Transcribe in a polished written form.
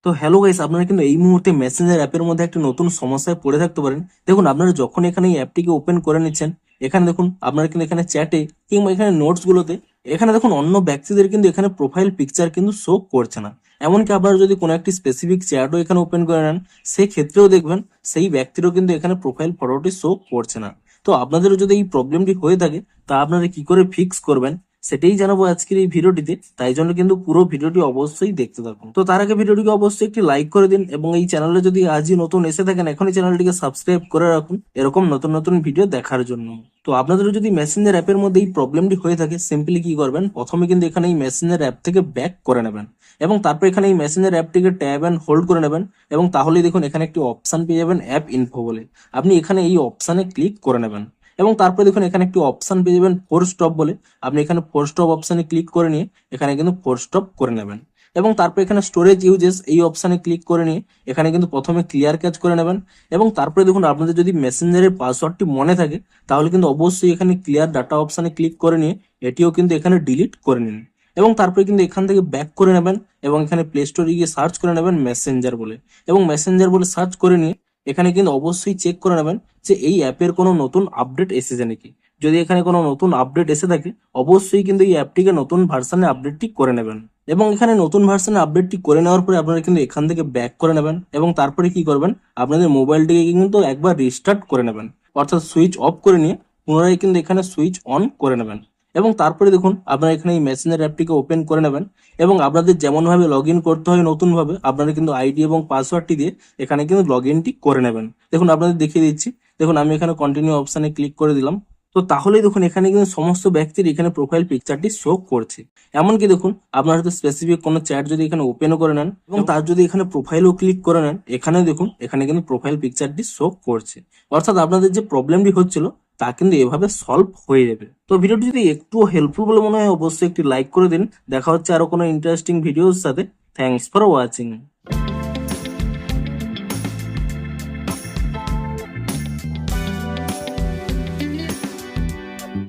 তো hello guys, আপনারা কিন্তু এই মুহূর্তে মেসেঞ্জার অ্যাপের মধ্যে একটা নতুন সমস্যায় পড়ে থাকতে পারেন। দেখুন, আপনারা যখন এখানে এই অ্যাপটিকে ওপেন করে নিচ্ছেন, এখানে দেখুন আপনারা কিন্তু এখানে চ্যাটে কিংবা এখানে নোটস গুলোতে এখানে দেখুন অন্য ব্যক্তিদের কিন্তু এখানে প্রোফাইল পিকচার কিন্তু শো করছে না। এমনকি আপনারা যদি কোনো একটি স্পেসিফিক চ্যাটও এখানে ওপেন করে নেন, সেই ক্ষেত্রেও দেখবেন সেই ব্যক্তিরও কিন্তু এখানে প্রোফাইল ফটোটি শো করছে না। তো আপনাদেরও যদি এই প্রবলেমটি হয়ে থাকে, তা আপনারা কি করে ফিক্স করবেন সেটাই জানাবো আজকের এই ভিডিওটিতে। তাই জন্য কিন্তু পুরো ভিডিওটি অবশ্যই দেখতে থাকুন। তো তার আগে ভিডিওটিকে অবশ্যই একটি লাইক করে দিন এবং এই চ্যানেলে যদি আজই নতুন এসে থাকেন, এখনই চ্যানেলটিকে সাবস্ক্রাইব করে রাখুন এরকম নতুন নতুন ভিডিও দেখার জন্য। তো আপনাদের যদি মেসেঞ্জার অ্যাপের মধ্যে এই প্রবলেমটি হয়ে থাকে, সিম্পলি কি করবেন, প্রথমে কিন্তু এখানে এই মেসেঞ্জার অ্যাপ থেকে ব্যাক করে নেবেন এবং তারপর এখানে এই মেসেঞ্জার অ্যাপটিকে ট্যাব অ্যান্ড হোল্ড করে নেবেন এবং তাহলেই দেখুন এখানে একটি অপশন পেয়ে যাবেন অ্যাপ ইনফো বলে। আপনি এখানে এই অপশনে ক্লিক করে নেবেন এবং তারপরে দেখুন এখানে একটি অপশন পেয়ে যাবেন ফোর স্টপ বলে। আপনি এখানে ফোর স্টপ অপশনে ক্লিক করে নিয়ে এখানে কিন্তু ফোর স্টপ করে নেবেন এবং তারপর এখানে স্টোরেজ ইউজেস এই অপশনে ক্লিক করে নিয়ে এখানে কিন্তু প্রথমে ক্লিয়ার ক্যাচ করে নেবেন এবং তারপরে দেখুন আপনাদের যদি মেসেঞ্জারের পাসওয়ার্ডটি মনে থাকে, তাহলে কিন্তু অবশ্যই এখানে ক্লিয়ার ডাটা অপশনে ক্লিক করে নিয়ে এটিও কিন্তু এখানে ডিলিট করে নিন এবং তারপরে কিন্তু এখান থেকে ব্যাক করে নেবেন এবং এখানে প্লে স্টোরে গিয়ে সার্চ করে নেবেন মেসেঞ্জার বলে এবং মেসেঞ্জার বলে সার্চ করে নিয়ে এখানে কিন্তু অবশ্যই চেক করে নেবেন যে এই অ্যাপের কোনো নতুন আপডেট এসেছে নাকি। যদি এখানে কোনো নতুন আপডেট এসে থাকে, অবশ্যই কিন্তু এই অ্যাপটিকে নতুন ভার্সনে আপডেটটি করে নেবেন এবং এখানে নতুন ভার্সনে আপডেটটি করে নেওয়ার পরে আপনারা কিন্তু এখান থেকে ব্যাক করে নেবেন এবং তারপরে কি করবেন, আপনাদের মোবাইলটিকে কিন্তু একবার রিস্টার্ট করে নেবেন, অর্থাৎ সুইচ অফ করে নিয়ে পুনরায় কিন্তু এখানে সুইচ অন করে নেবেন এবং তারপরে দেখুন আপনারা এখানে এই মেসেঞ্জার অ্যাপটিকে ওপেন করে নেবেন এবং আপনাদের যেমন ভাবে লগ ইন করতে হয় নতুন ভাবে, আপনারা কিন্তু আইডি এবং পাসওয়ার্ডটি দিয়ে এখানে কিন্তু লগ ইনটি করে নেবেন। দেখুন আপনাদের দেখিয়ে দিচ্ছি, দেখুন আমি এখানে কন্টিনিউ অপশনে ক্লিক করে দিলাম। তো তাহলেই দেখুন এখানে কিন্তু সমস্ত ব্যক্তির এখানে প্রোফাইল পিকচারটি শো করছে। এমনকি দেখুন আপনার হয়তো স্পেসিফিক কোনো চ্যাট যদি এখানে ওপেনও করে নেন এবং তার যদি এখানে প্রোফাইলও ক্লিক করে নেন, এখানে দেখুন এখানে কিন্তু প্রোফাইল পিকচারটি শো করছে। অর্থাৎ আপনাদের যে প্রবলেমটি হচ্ছিল তা কিন্তু এভাবে সলভ হয়ে যাবে। তো ভিডিওটি যদি একটু হেল্পফুল বলে মনে হয়, অবশ্যই একটি লাইক করে দিন। দেখা হচ্ছে আরো কোনো ইন্টারেস্টিং ভিডিওর সাথে। Thanks for watching.